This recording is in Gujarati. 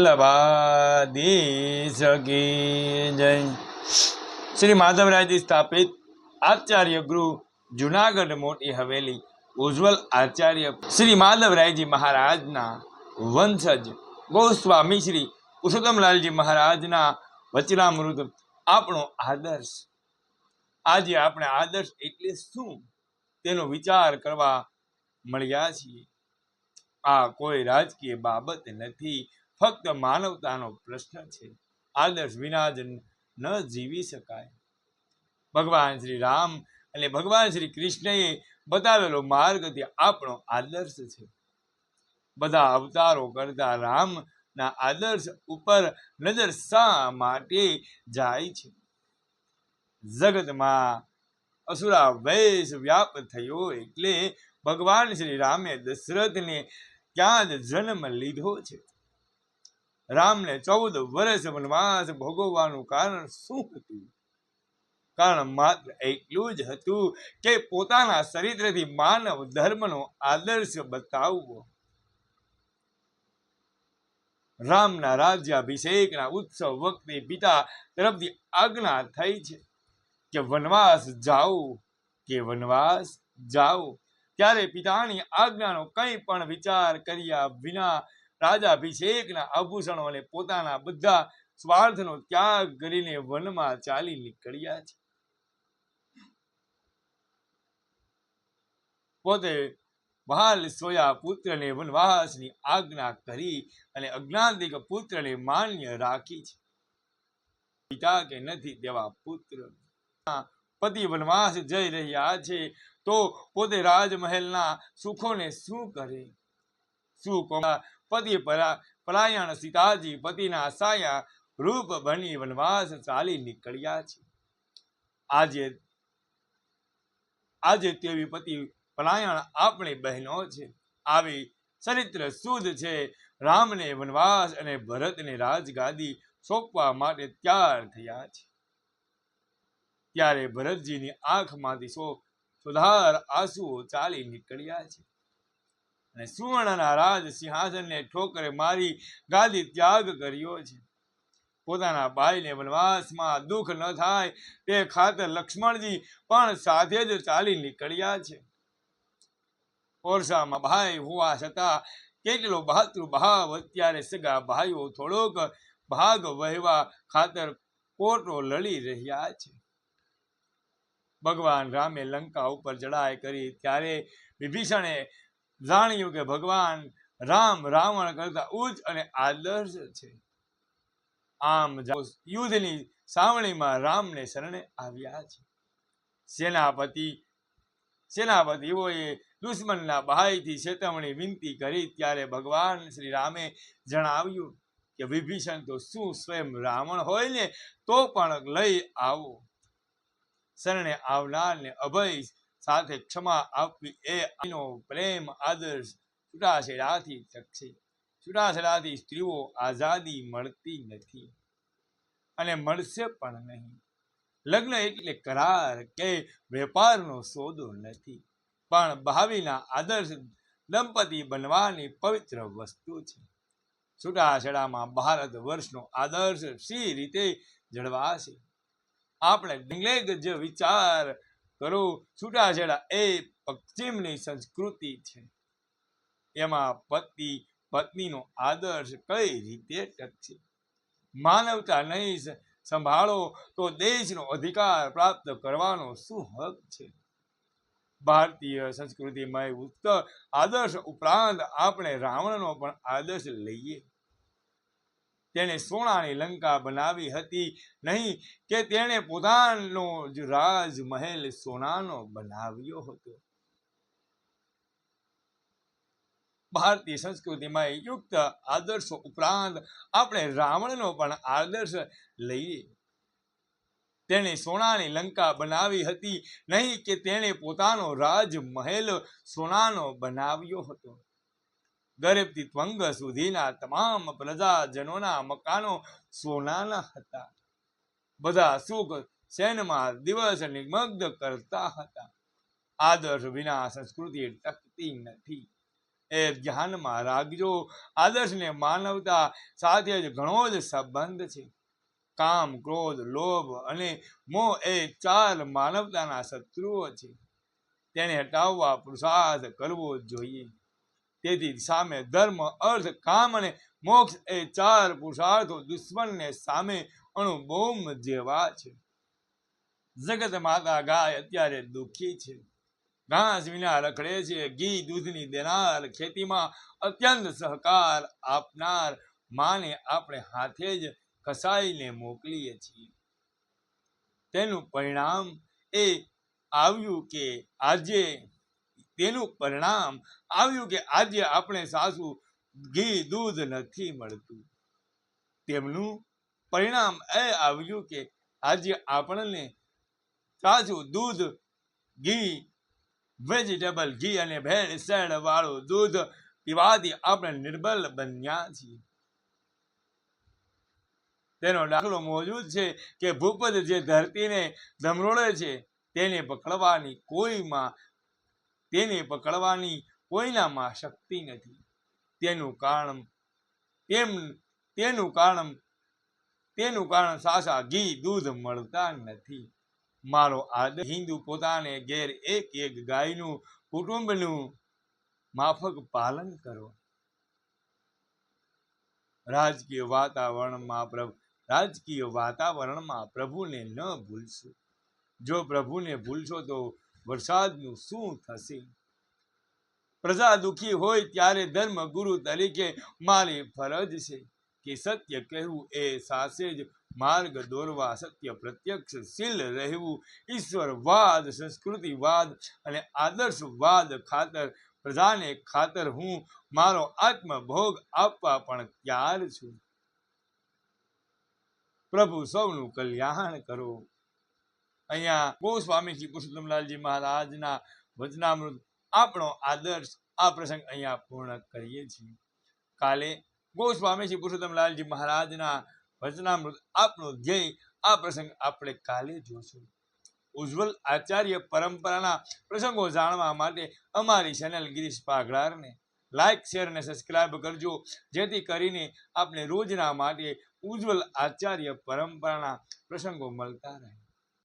વલ્લભાધીશ કી જય. શ્રી માધવરાયજી સ્થાપિત આચાર્ય ગૃહ જુનાગઢ મોટી હવેલી ઉજ્જવલ આચાર્ય શ્રી માધવરાયજી મહારાજના વંશજ ગોસ્વામી શ્રી પુરુષોત્તમલાલજી મહારાજના વચનામૃત આપણો આદર્શ. આજે આપણે આદર્શ એટલે શું તેનો વિચાર કરવા મળ્યા છીએ. આ કોઈ રાજકીય બાબત નથી, ફક્ત માનવતાનો પ્રશ્ન છે. આદર્શ વિના જ ન જીવી શકાય. ભગવાન શ્રી રામ અને ભગવાન શ્રી કૃષ્ણએ બતાવેલો માર્ગ તે આપણો આદર્શ છે. બધા અવતારો કરતા રામના આદર્શ ઉપર નજર શા માટે જાય છે? જગતમાં અસુરા વેશ વ્યાપ થયો એટલે ભગવાન શ્રી રામે દશરથને ત્યાં જ જન્મ લીધો છે. રામને 14 વર્ષ વનવાસ ભોગવવાનું કારણ શું હતું? કારણ માત્ર એટલું જ હતું કે પોતાના ચરિત્રથી માનવ ધર્મનો આદર્શ બતાવવો. રામના રાજ્યાભિષેકના ઉત્સવ વખતે પિતા તરફથી આજ્ઞા થઈ છે કે વનવાસ જાઓ. ત્યારે પિતાની આજ્ઞાનો કંઈ પણ વિચાર કર્યા વિના રાજાભિષેકના આભૂષણો અને પોતાના બધા સ્વાર્થનો ત્યાગ કરીને વનમાં ચાલી નીકળ્યા છે. પોતે બહાલ સોયા પુત્રને વનવાસની આજ્ઞા કરી અને અજ્ઞાતિક પુત્રને માન્ય રાખી છે. પિતા કે નથી તેવા પુત્ર પતિ વનવાસ જઈ રહ્યા છે તો પોતે રાજમહેલના સુખોને શું કરે? પતિ પલાયણ સીતાજી પતિના સાયા રૂપ બની વનવાસ ચાલી નીકળ્યા છે. આજે તેવી પતિ પલાયણ આપણી બહેનો છે. આવી ચરિત્ર શુદ્ધ છે. રામને વનવાસ અને ભરતને રાજગાદી સોંપવા માટે તૈયાર થયા છે. ત્યારે ભરતજીની આંખમાંથી સોધાર આંસુઓ ચાલી નીકળ્યા છે અને સુવર્ણના રાજ સિંહાસનને ઠોકરે મારી ગાદી ત્યાગ કર્યો છે. પોતાના ભાઈને વનવાસમાં દુઃખ ન થાય તે ખાતર લક્ષ્મણજી પણ સાથે જ ચાલી નીકળ્યા છે. ઓરસામાં ભાઈ હોવા છતાં કેટલો બહાદુર ભાવ! અત્યારે સગા ભાઈઓ થોડોક ભાગ વહેવા ખાતર કોટો લડી રહ્યા છે. ભગવાન રામે લંકા ઉપર ચડાઈ કરી ત્યારે વિભીષણે જાણ્યું કે ભગવાન રામ રાવણ કરતા ઉચ્ચ અને આદર્શ છે. આમ યુદ્ધની સાવણીમાં રામને શરણે આવ્યા છે. સેનાપતિઓએ દુશ્મનના ભાઈથી ચેતવણી વિનંતી કરી ત્યારે ભગવાન શ્રી રામે જણાવ્યું કે વિભીષણ તો શું સ્વયં રાવણ હોય ને તો પણ લઈ આવો. શરણે આવનારને અભય સાથે ક્ષમા આપવી એ આનો પ્રેમ આદર્શ છૂટાછેડાથી ટકશે. છૂટાછેડાથી સ્ત્રીઓ આઝાદી મળતી નથી અને મળશે પણ નહીં. લગ્ન એટલે કરાર કે વેપારનો સોદો નથી, પણ ભાવિના આદર્શ દંપતી બનવાની પવિત્ર વસ્તુ છે. છૂટાછેડામાં ભારત વર્ષનો આદર્શ સી રીતે જળવાશે? આપણે ડિંગલેગ જ વિચાર કરો. છૂટાછેડા એ પશ્ચિમની સંસ્કૃતિ છે. એમાં પતિ પત્નીનો આદર્શ કઈ રીતે ટકશે? માનવતા નહીં સંભાળો તો દેશનો અધિકાર પ્રાપ્ત કરવાનો શું હક છે? ભારતીય સંસ્કૃતિમાં ઉત્તર આદર્શ ઉપરાંત આપણે રાવણનો પણ આદર્શ લઈએ. તેણે સોનાની લંકા બનાવી હતી નહીં કે તેણે પોતાનો જ રાજમહેલ સોનાનો બનાવ્યો હતો. ભારતીય સંસ્કૃતિમાં યુક્ત આદર્શો ઉપરાંત આપણે રાવણનો પણ આદર્શ લઈએ. તેણે સોનાની લંકા બનાવી હતી નહીં કે તેણે પોતાનો રાજમહેલ સોનાનો બનાવ્યો હતો. ગરીબથી ત્વંગ સુધીના તમામ પ્રજાજનોના મકાનો સોનાના હતા. બધા સુખ શેનમાં દિવસ નિમગ્ન કરતા હતા. આદર્શ વિના સંસ્કૃતિ ટકતી નથી. એ ધ્યાનમાં રાખજો. આદર્શને માનવતા સાથે જ ઘણો જ સંબંધ છે. કામ, ક્રોધ, લોભ અને મોહ એ 4 માનવતાના શત્રુઓ છે. તેને હટાવવા પુરુષાર્થ કરવો જોઈએ. તેથી સામે ધર્મ, અર્થ, કામ અને મોક્ષ એ 4 પુરુષાર્થો દુશ્મનને સામે અણુબોમ્બ જેવા છે. જગત માતા ગાય અત્યારે દુઃખી છે. ઘાસ વિના રખડે છે. ઘી દૂધની દેનાર, ખેતીમાં અત્યંત સહકાર આપનાર માને આપણે હાથે જ કસાઈને મોકલીએ છીએ. તેનું પરિણામ એ આવ્યું કે આજે આપણે સાસુ ઘી દૂધ નથી મળતું. તેમનું પરિણામ એ આવ્યું કે આજે આપણને સાસુ દૂધ, ઘી, વેજીટેબલ ઘી અને ભેળસેળ વાળું દૂધ પીવાથી આપણે નિર્બલ બન્યા છીએ. તેનો દાખલો મોજૂદ છે કે ભૂપત જે ધરતીને ધમરોળે છે તેને પકડવાની કોઈનામાં શક્તિ નથી. તેનું કારણ સાસા ઘી દૂધ મળતા નથી. મારો આદર હિન્દુ પોતાને ઘેર એક ગાયનું કુટુંબનું માફક પાલન કરો. રાજકીય વાતાવરણમાં પ્રભુને ન ભૂલશો. જો પ્રભુને ભૂલશો તો વરસાદનું શું થશે? પ્રજા દુઃખી હોય ત્યારે ધર્મગુરુ તરીકે મારી ફરજ છે કે સત્ય કહેવું, એ સાથે જ માર્ગ દોરવા, સત્ય પ્રત્યક્ષશીલ રહેવું, ઈશ્વરવાદ, સંસ્કૃતિવાદ અને આદર્શવાદ ખાતર, પ્રજાને ખાતર હું મારો આત્મભોગ આપવા પણ તૈયાર છું. પ્રભુ સૌનું કલ્યાણ કરો. અહીંયા ગોસ્વામીજી પુરુષોત્તમલાલજી મહારાજના વચનામૃત આપણો આદર્શ આ પ્રસંગ અહીંયા પૂર્ણ કરીએ છીએ. કાલે ગોસ્વામીજી પુરુષોત્તમલાલજી મહારાજના વચનામૃત આપણો ધ્યેય આ પ્રસંગ આપણે કાલે જોશું. ઉજ્જવલ આચાર્ય પરંપરાના પ્રસંગો જાણવા માટે અમારી ચેનલ ગિરીશ પાઘડારને લાઈક, શેર અને સબસ્ક્રાઇબ કરજો, જેથી કરીને આપણે રોજના માટે ઉજ્જવલ આચાર્ય પરંપરાના પ્રસંગો મળતા રહે.